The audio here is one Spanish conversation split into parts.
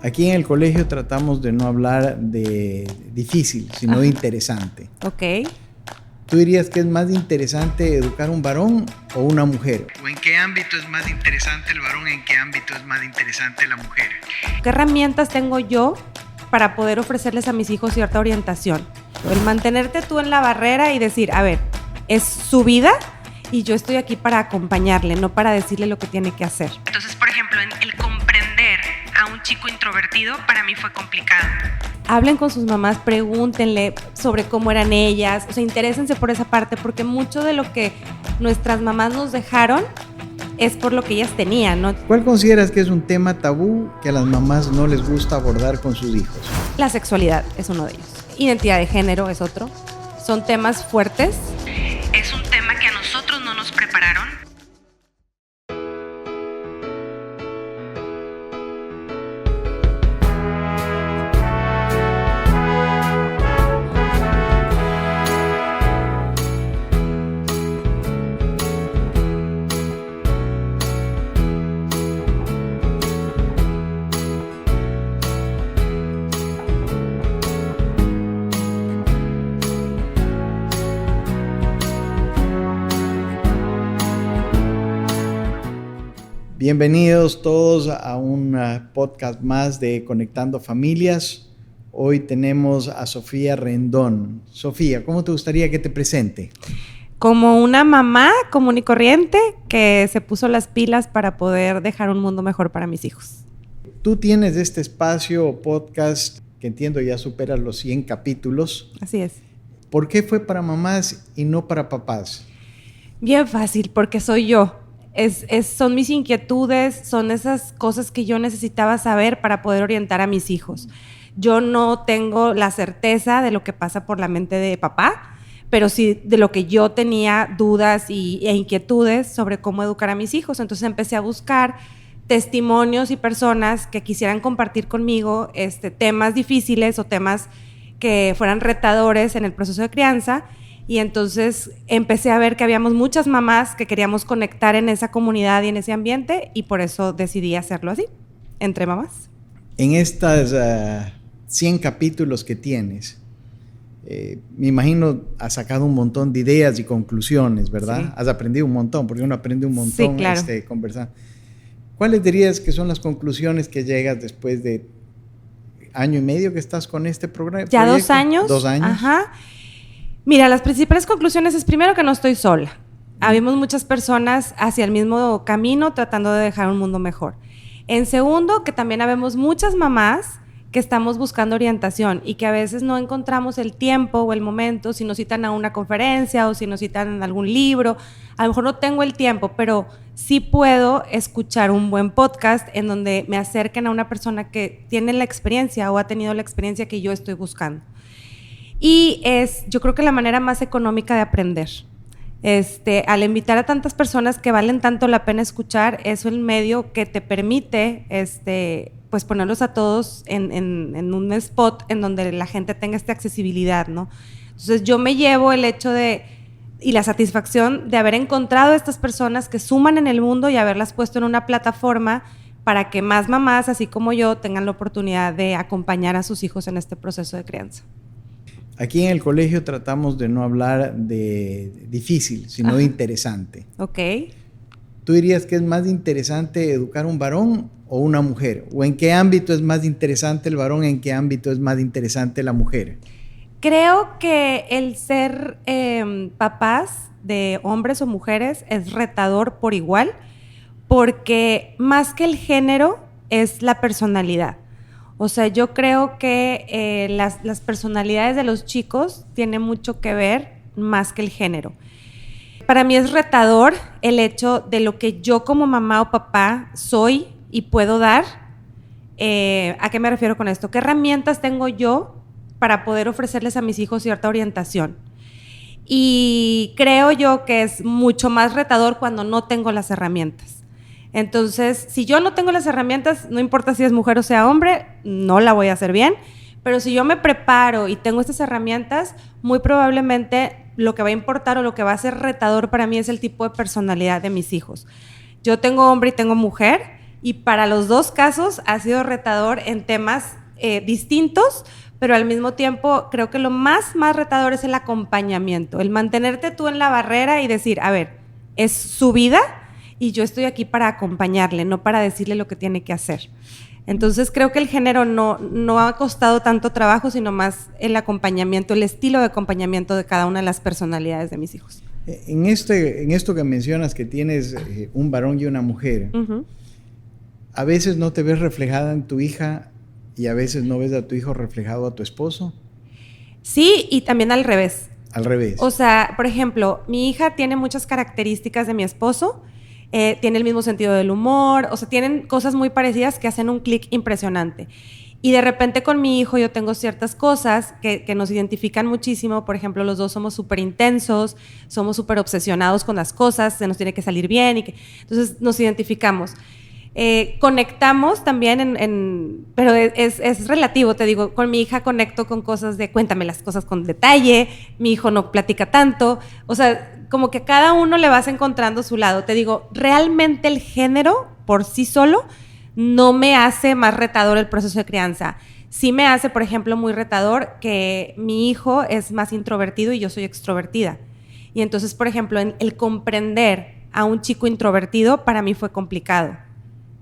Aquí en el colegio tratamos de no hablar de difícil, sino de interesante. Ok. ¿Tú dirías que es más interesante educar un varón o una mujer? ¿O en qué ámbito es más interesante el varón? ¿En qué ámbito es más interesante la mujer? ¿Qué herramientas tengo yo para poder ofrecerles a mis hijos cierta orientación? El mantenerte tú en la barrera y decir, a ver, es su vida y yo estoy aquí para acompañarle, no para decirle lo que tiene que hacer. Entonces, por ejemplo, el comprender a un chico introvertido para mí fue complicado. Hablen con sus mamás, pregúntenle sobre cómo eran ellas, o sea, interésense por esa parte, porque mucho de lo que nuestras mamás nos dejaron es por lo que ellas tenían, ¿no? ¿Cuál consideras que es un tema tabú que a las mamás no les gusta abordar con sus hijos? La sexualidad es uno de ellos. Identidad de género es otro. Son temas fuertes. Es un tema que a nosotros no nos prepararon. Bienvenidos todos a un podcast más de Conectando Familias. Hoy tenemos a Sofía Rendón. Sofía, ¿cómo te gustaría que te presente? Como una mamá común y corriente que se puso las pilas para poder dejar un mundo mejor para mis hijos. Tú tienes este espacio o podcast que entiendo ya supera los 100 capítulos. Así es. ¿Por qué fue para mamás y no para papás? Bien fácil, porque soy yo. Son mis inquietudes, son esas cosas que yo necesitaba saber para poder orientar a mis hijos. Yo no tengo la certeza de lo que pasa por la mente de papá, pero sí de lo que yo tenía dudas e inquietudes sobre cómo educar a mis hijos. Entonces empecé a buscar testimonios y personas que quisieran compartir conmigo temas difíciles o temas que fueran retadores en el proceso de crianza. Y entonces empecé a ver que habíamos muchas mamás que queríamos conectar en esa comunidad y en ese ambiente, y por eso decidí hacerlo así, entre mamás. En estas 100 capítulos que tienes, me imagino has sacado un montón de ideas y conclusiones, ¿verdad? Sí. Has aprendido un montón, porque uno aprende un montón, Sí, claro. Conversando. ¿Cuáles dirías que son las conclusiones que llegas después de año y medio que estás con este programa? Ya 2 años. 2 años. Ajá. Mira, las principales conclusiones es primero que no estoy sola. Habemos muchas personas hacia el mismo camino tratando de dejar un mundo mejor. En segundo, que también habemos muchas mamás que estamos buscando orientación y que a veces no encontramos el tiempo o el momento, si nos citan a una conferencia o si nos citan algún libro. A lo mejor no tengo el tiempo, pero sí puedo escuchar un buen podcast en donde me acerquen a una persona que tiene la experiencia o ha tenido la experiencia que yo estoy buscando. Y yo creo que la manera más económica de aprender. Al invitar a tantas personas que valen tanto la pena escuchar, es el medio que te permite pues ponerlos a todos en un spot en donde la gente tenga esta accesibilidad, ¿no? Entonces yo me llevo el hecho y la satisfacción de haber encontrado a estas personas que suman en el mundo y haberlas puesto en una plataforma para que más mamás, así como yo, tengan la oportunidad de acompañar a sus hijos en este proceso de crianza. Aquí en el colegio tratamos de no hablar de difícil, sino de interesante. Ok. ¿Tú dirías que es más interesante educar un varón o una mujer? ¿O en qué ámbito es más interesante el varón? ¿En qué ámbito es más interesante la mujer? Creo que el ser papás de hombres o mujeres es retador por igual, porque más que el género es la personalidad. O sea, yo creo que las personalidades de los chicos tienen mucho que ver más que el género. Para mí es retador el hecho de lo que yo como mamá o papá soy y puedo dar. ¿A qué me refiero con esto? ¿Qué herramientas tengo yo para poder ofrecerles a mis hijos cierta orientación? Y creo yo que es mucho más retador cuando no tengo las herramientas. Entonces, si yo no tengo las herramientas, no importa si es mujer o sea hombre, no la voy a hacer bien. Pero si yo me preparo y tengo estas herramientas, muy probablemente lo que va a importar o lo que va a ser retador para mí es el tipo de personalidad de mis hijos. Yo tengo hombre y tengo mujer, Y para los dos casos ha sido retador en temas distintos, pero al mismo tiempo creo que lo más retador es el acompañamiento, el mantenerte tú en la barrera y decir, a ver, es su vida y yo estoy aquí para acompañarle, no para decirle lo que tiene que hacer. Entonces creo que el género no ha costado tanto trabajo, sino más el acompañamiento, el estilo de acompañamiento de cada una de las personalidades de mis hijos. En esto que mencionas que tienes un varón y una mujer, ¿a veces no te ves reflejada en tu hija y a veces no ves a tu hijo reflejado a tu esposo? Sí, y también al revés. Al revés. O sea, por ejemplo, mi hija tiene muchas características de mi esposo, tiene el mismo sentido del humor, o sea, tienen cosas muy parecidas que hacen un clic impresionante. Y de repente con mi hijo yo tengo ciertas cosas que nos identifican muchísimo. Por ejemplo, los dos somos súper intensos, somos súper obsesionados con las cosas, se nos tiene que salir bien, entonces nos identificamos. Conectamos también, pero es relativo, te digo, con mi hija conecto con cosas de cuéntame las cosas con detalle, mi hijo no platica tanto, o sea, como que a cada uno le vas encontrando su lado. Te digo, realmente el género por sí solo no me hace más retador el proceso de crianza. Sí me hace, por ejemplo, muy retador que mi hijo es más introvertido y yo soy extrovertida. Y entonces, por ejemplo, el comprender a un chico introvertido para mí fue complicado.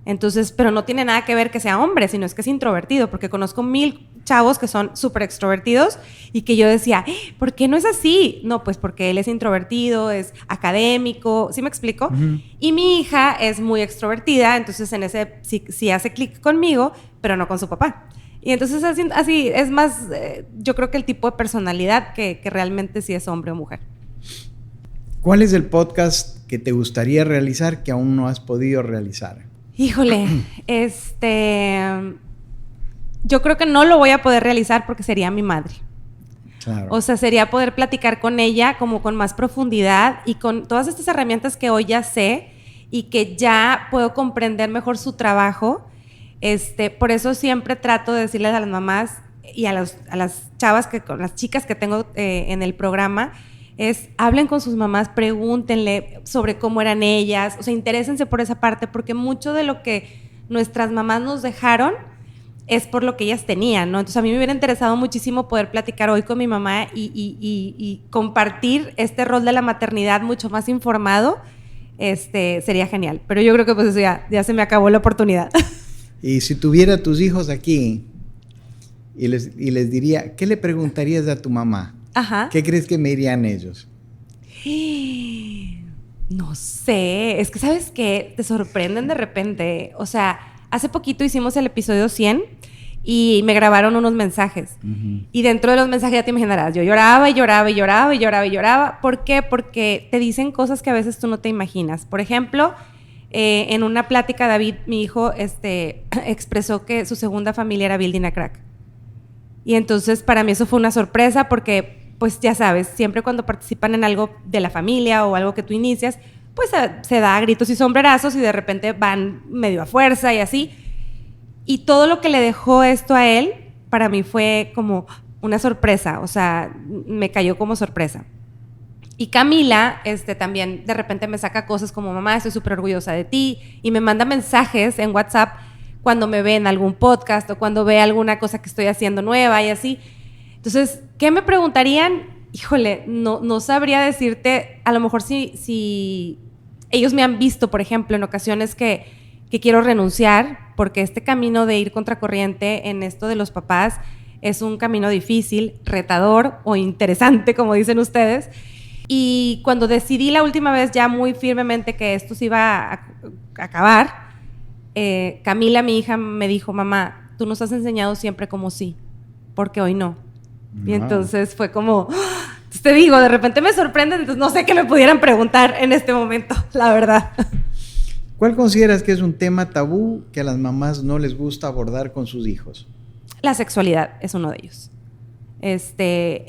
Entonces, pero no tiene nada que ver que sea hombre, sino es que es introvertido, porque conozco 1000 chavos que son súper extrovertidos y que yo decía, ¿por qué no es así? No, pues porque él es introvertido, es académico, ¿sí me explico? Y mi hija es muy extrovertida, entonces en ese sí hace clic conmigo, pero no con su papá. Y entonces así es más, yo creo que el tipo de personalidad que realmente sí es hombre o mujer. ¿Cuál es el podcast que te gustaría realizar que aún no has podido realizar? Híjole, yo creo que no lo voy a poder realizar porque sería mi madre. Claro. O sea, sería poder platicar con ella como con más profundidad y con todas estas herramientas que hoy ya sé y que ya puedo comprender mejor su trabajo. Por eso siempre trato de decirles a las mamás y a las chavas, con las chicas que tengo en el programa, hablen con sus mamás, pregúntenle sobre cómo eran ellas, o sea, interésense por esa parte, porque mucho de lo que nuestras mamás nos dejaron es por lo que ellas tenían, ¿no? Entonces a mí me hubiera interesado muchísimo poder platicar hoy con mi mamá y compartir este rol de la maternidad mucho más informado, sería genial, pero yo creo que pues eso ya se me acabó la oportunidad. Y si tuviera tus hijos aquí y les diría, ¿qué le preguntarías a tu mamá? Ajá. ¿Qué crees que me dirían ellos? No sé, es que ¿sabes qué? Te sorprenden de repente. O sea, hace poquito hicimos el episodio 100 y me grabaron unos mensajes. Y dentro de los mensajes ya te imaginarás, yo lloraba y lloraba y lloraba y lloraba y lloraba. ¿Por qué? Porque te dicen cosas que a veces tú no te imaginas. Por ejemplo, en una plática David, mi hijo, expresó que su segunda familia era Building a Crack. Y entonces para mí eso fue una sorpresa porque, pues ya sabes, siempre cuando participan en algo de la familia o algo que tú inicias, pues se da gritos y sombrerazos y de repente van medio a fuerza y así. Y todo lo que le dejó esto a él, para mí fue como una sorpresa, o sea, me cayó como sorpresa. Y Camila también de repente me saca cosas como, mamá, estoy súper orgullosa de ti, y me manda mensajes en WhatsApp cuando me ve en algún podcast o cuando ve alguna cosa que estoy haciendo nueva y así. Entonces, ¿qué me preguntarían? Híjole, no sabría decirte, a lo mejor si ellos me han visto, por ejemplo, en ocasiones que quiero renunciar, porque este camino de ir contracorriente en esto de los papás es un camino difícil, retador o interesante, como dicen ustedes. Y cuando decidí la última vez ya muy firmemente que esto se iba a acabar, Camila, mi hija, me dijo, mamá, tú nos has enseñado siempre como sí, porque hoy no. Y entonces fue como, te digo, de repente me sorprende, entonces no sé qué me pudieran preguntar en este momento, la verdad. ¿Cuál consideras que es un tema tabú que a las mamás no les gusta abordar con sus hijos? La sexualidad es uno de ellos.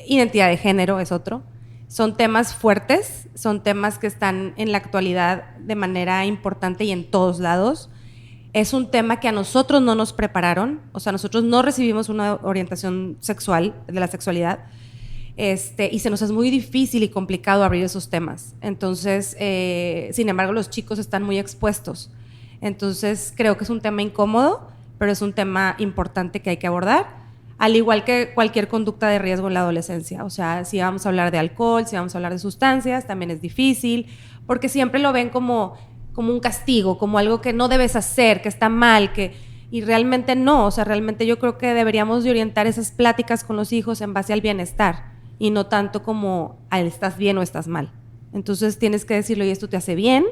Identidad de género es otro. Son temas fuertes, son temas que están en la actualidad de manera importante y en todos lados. Es un tema que a nosotros no nos prepararon, o sea, nosotros no recibimos una orientación sexual, de la sexualidad, y se nos es muy difícil y complicado abrir esos temas. Entonces, sin embargo, los chicos están muy expuestos. Entonces, creo que es un tema incómodo, pero es un tema importante que hay que abordar, al igual que cualquier conducta de riesgo en la adolescencia. O sea, si vamos a hablar de alcohol, si vamos a hablar de sustancias, también es difícil, porque siempre lo ven como un castigo, como algo que no debes hacer, que está mal, y realmente no. O sea, realmente yo creo que deberíamos de orientar esas pláticas con los hijos en base al bienestar, y no tanto como al estás bien o estás mal. Entonces tienes que decirlo, y esto te hace bien,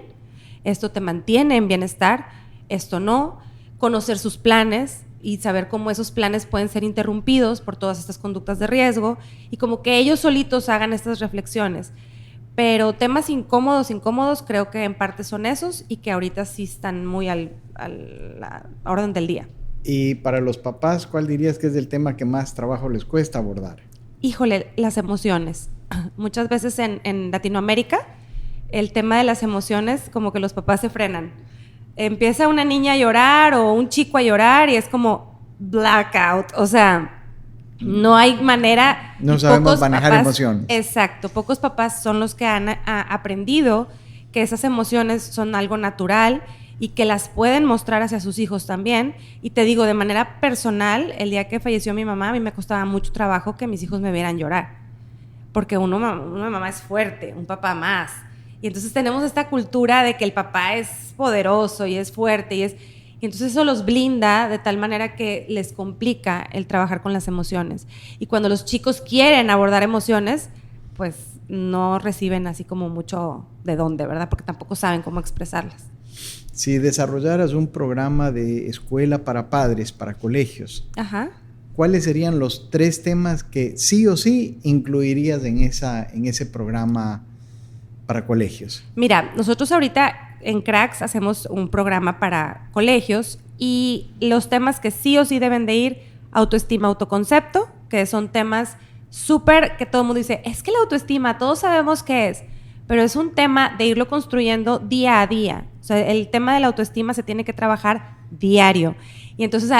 esto te mantiene en bienestar, esto no. Conocer sus planes y saber cómo esos planes pueden ser interrumpidos por todas estas conductas de riesgo, y como que ellos solitos hagan estas reflexiones. Pero temas incómodos, creo que en parte son esos, y que ahorita sí están muy a la orden del día. Y para los papás, ¿cuál dirías que es el tema que más trabajo les cuesta abordar? Híjole, las emociones. Muchas veces en Latinoamérica, el tema de las emociones, como que los papás se frenan. Empieza una niña a llorar o un chico a llorar y es como blackout. O sea, no hay manera. No sabemos manejar emociones. Exacto. Pocos papás son los que han aprendido que esas emociones son algo natural y que las pueden mostrar hacia sus hijos también. Y te digo, de manera personal, el día que falleció mi mamá, a mí me costaba mucho trabajo que mis hijos me vieran llorar. Porque una mamá es fuerte, un papá más. Y entonces tenemos esta cultura de que el papá es poderoso y es fuerte y entonces eso los blinda de tal manera que les complica el trabajar con las emociones. Y cuando los chicos quieren abordar emociones, pues no reciben así como mucho de dónde, ¿verdad? Porque tampoco saben cómo expresarlas. Si desarrollaras un programa de escuela para padres, para colegios, Ajá. ¿cuáles serían los 3 temas que sí o sí incluirías en ese programa para colegios? Mira, nosotros ahorita en Cracks hacemos un programa para colegios, y los temas que sí o sí deben de ir: autoestima, autoconcepto, que son temas súper que todo el mundo dice, es que la autoestima, todos sabemos qué es, pero es un tema de irlo construyendo día a día. O sea, el tema de la autoestima se tiene que trabajar diario. Y entonces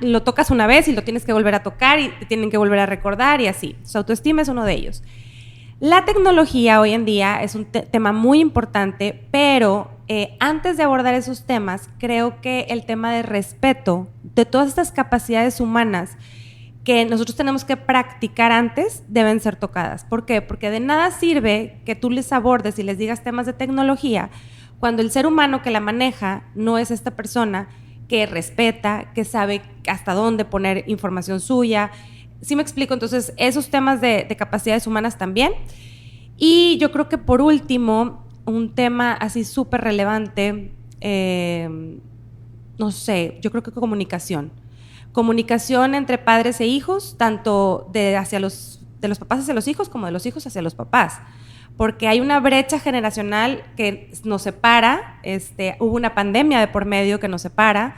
lo tocas una vez y lo tienes que volver a tocar y te tienen que volver a recordar y así. Su autoestima es uno de ellos. La tecnología hoy en día es un tema muy importante, pero antes de abordar esos temas, creo que el tema de respeto de todas estas capacidades humanas que nosotros tenemos que practicar antes deben ser tocadas. ¿Por qué? Porque de nada sirve que tú les abordes y les digas temas de tecnología cuando el ser humano que la maneja no es esta persona que respeta, que sabe hasta dónde poner información suya. ¿Sí me explico? Entonces, esos temas de capacidades humanas también. Y yo creo que por último, un tema así súper relevante, no sé, yo creo que comunicación. Comunicación entre padres e hijos, tanto de los papás hacia los hijos como de los hijos hacia los papás. Porque hay una brecha generacional que nos separa, hubo una pandemia de por medio que nos separa,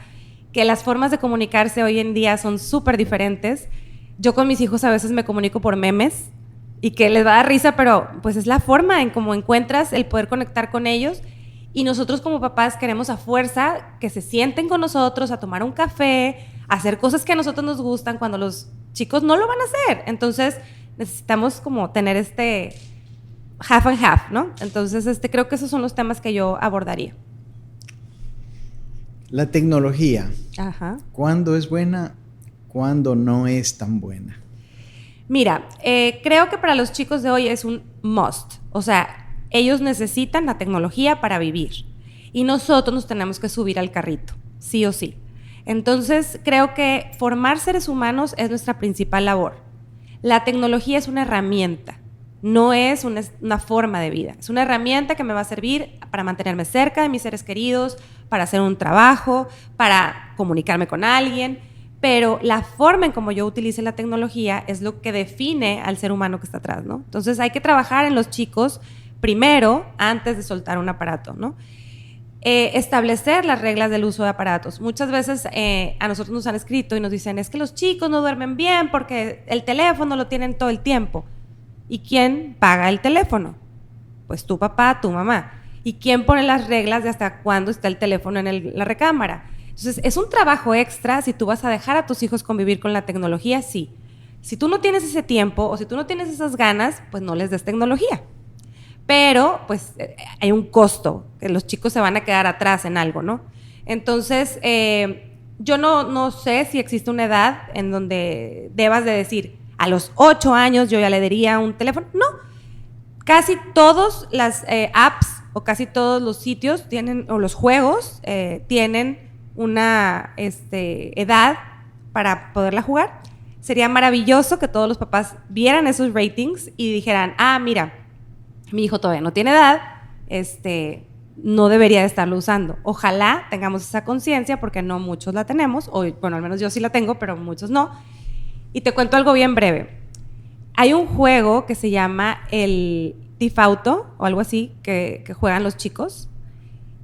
que las formas de comunicarse hoy en día son súper diferentes. Yo con mis hijos a veces me comunico por memes y que les va a dar risa, pero pues es la forma en cómo encuentras el poder conectar con ellos, y nosotros como papás queremos a fuerza que se sienten con nosotros a tomar un café, a hacer cosas que a nosotros nos gustan cuando los chicos no lo van a hacer. Entonces necesitamos como tener half and half, ¿no? Entonces creo que esos son los temas que yo abordaría. La tecnología. Ajá. ¿Cuándo es buena? ¿Cuándo no es tan buena? Mira, creo que para los chicos de hoy es un must. O sea, ellos necesitan la tecnología para vivir. Y nosotros nos tenemos que subir al carrito, sí o sí. Entonces, creo que formar seres humanos es nuestra principal labor. La tecnología es una herramienta, no es una forma de vida. Es una herramienta que me va a servir para mantenerme cerca de mis seres queridos, para hacer un trabajo, para comunicarme con alguien. Pero la forma en cómo yo utilice la tecnología es lo que define al ser humano que está atrás, ¿no? Entonces hay que trabajar en los chicos primero antes de soltar un aparato, ¿no? Establecer las reglas del uso de aparatos. Muchas veces a nosotros nos han escrito y nos dicen, es que los chicos no duermen bien porque el teléfono lo tienen todo el tiempo. ¿Y quién paga el teléfono? Pues tu papá, tu mamá. ¿Y quién pone las reglas de hasta cuándo está el teléfono en la recámara? Entonces, es un trabajo extra si tú vas a dejar a tus hijos convivir con la tecnología, sí. Si tú no tienes ese tiempo o si tú no tienes esas ganas, pues no les des tecnología. Pero, pues, hay un costo, que los chicos se van a quedar atrás en algo, ¿no? Entonces, yo no sé si existe una edad en donde debas de decir, a los 8 años yo ya le daría un teléfono. No, casi todas las apps o casi todos los sitios tienen, o los juegos tienen una edad para poderla jugar. Sería maravilloso que todos los papás vieran esos ratings y dijeran, mira, mi hijo todavía no tiene edad, no debería de estarlo usando. Ojalá tengamos esa conciencia, porque no muchos la tenemos, o bueno, al menos yo sí la tengo, pero muchos no. Y te cuento algo bien breve. Hay un juego que se llama el Tifauto, o algo así, que juegan los chicos,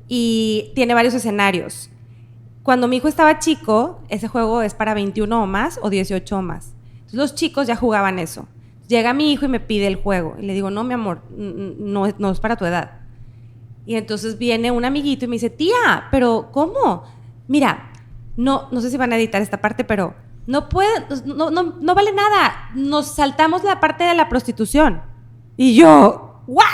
y tiene varios escenarios. Cuando mi hijo estaba chico, ese juego es para 21 o más, o 18 o más. Entonces, los chicos ya jugaban eso. Llega mi hijo y me pide el juego. Y le digo, no, mi amor, no es para tu edad. Y entonces viene un amiguito y me dice, tía, ¿pero cómo? Mira, no sé si van a editar esta parte, pero no vale nada. Nos saltamos la parte de la prostitución. Y yo, ¿what?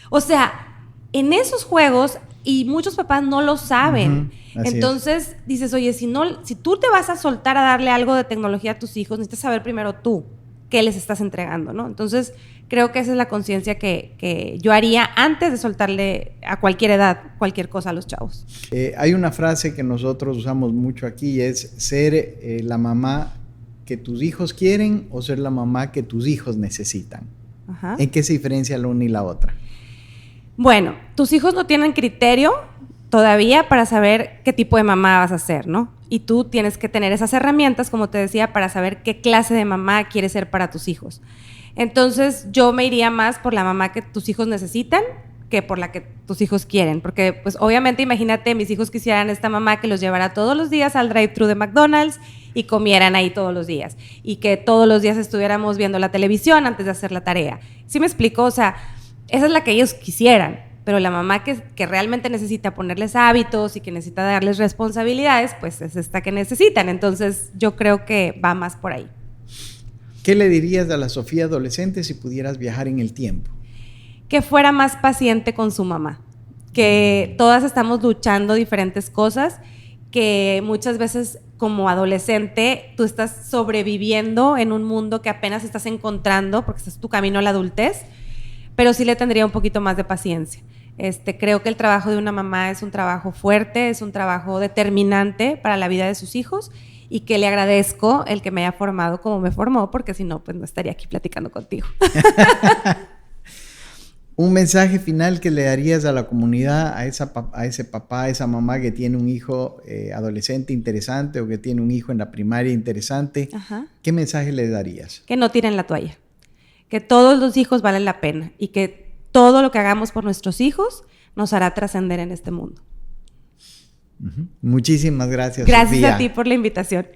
O sea, en esos juegos, y muchos papás no lo saben. Entonces dices, oye, si tú te vas a soltar a darle algo de tecnología a tus hijos, necesitas saber primero tú qué les estás entregando, ¿no? Entonces, creo que esa es la conciencia que yo haría antes de soltarle a cualquier edad cualquier cosa a los chavos. Hay una frase que nosotros usamos mucho aquí, es ser la mamá que tus hijos quieren o ser la mamá que tus hijos necesitan. Ajá. ¿En qué se diferencia la una y la otra? Bueno, tus hijos no tienen criterio todavía para saber qué tipo de mamá vas a ser, ¿no? Y tú tienes que tener esas herramientas, como te decía, para saber qué clase de mamá quieres ser para tus hijos. Entonces, yo me iría más por la mamá que tus hijos necesitan que por la que tus hijos quieren. Porque, pues, obviamente, imagínate, mis hijos quisieran esta mamá que los llevara todos los días al drive-thru de McDonald's y comieran ahí todos los días. Y que todos los días estuviéramos viendo la televisión antes de hacer la tarea. ¿Sí me explico? O sea, esa es la que ellos quisieran. Pero la mamá que realmente necesita ponerles hábitos y que necesita darles responsabilidades, pues es esta que necesitan. Entonces, yo creo que va más por ahí. ¿Qué le dirías a la Sofía adolescente si pudieras viajar en el tiempo? Que fuera más paciente con su mamá. Que todas estamos luchando diferentes cosas, que muchas veces como adolescente tú estás sobreviviendo en un mundo que apenas estás encontrando porque estás en tu camino a la adultez, pero sí le tendría un poquito más de paciencia. Creo que el trabajo de una mamá es un trabajo fuerte, es un trabajo determinante para la vida de sus hijos, y que le agradezco el que me haya formado como me formó, porque si no, pues no estaría aquí platicando contigo. Un mensaje final que le darías a la comunidad, a ese papá, a esa mamá que tiene un hijo adolescente interesante o que tiene un hijo en la primaria interesante. Ajá. ¿Qué mensaje le darías? Que no tiren la toalla, que todos los hijos valen la pena y que todo lo que hagamos por nuestros hijos nos hará trascender en este mundo. Muchísimas gracias, Gracias Sofía. a ti por la invitación.